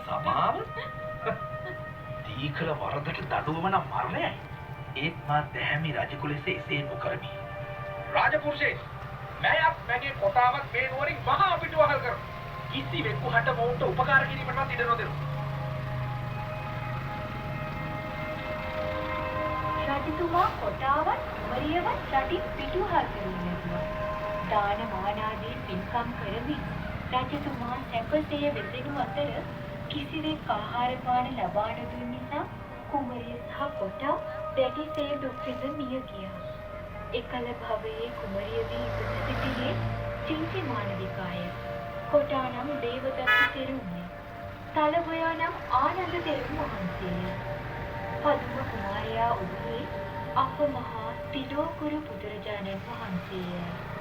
සමාව? දීකල වරදට දඩුවම නම් මරණයයි. ඒත් මා දැහැමි රජකුලෙස එසේ නොකරමි. රාජපුරුෂේ, මෑයක් මගේ කොටාවත් මේ නුවරින් මහා පිටුවහල් කරමු. කිසිවෙකු හට මොවුන්ට උපකාර කිරීමටවත් ඉඩ නොදෙමු. රජතුමා කොටාවත් කුමරියවත් රටින් පිටුවහල් කරනවා. දාන මාන ආදී පින්කම් කරමින් රජතුමා සැපසේ වෙසෙනු අතර කිසිවෙක් ආහාර පාන ලබා නොදුන් නිසා කුමරිය සහ කොටා දැඩිසේ දුක් විඳ මිය ගියා. එකල භවයේ කුමරිය දී ඉපද සිටියේ චින්ති මානවිකාය. කොටා නම් දේවදත්ත තෙරුණිය. තලගොයා නම් ආනන්ද තෙරුන් වහන්සේය. පදුම කුමාරයා වූයේ අප මහා තිලෝකුරු බුදුරජාණන් වහන්සේය.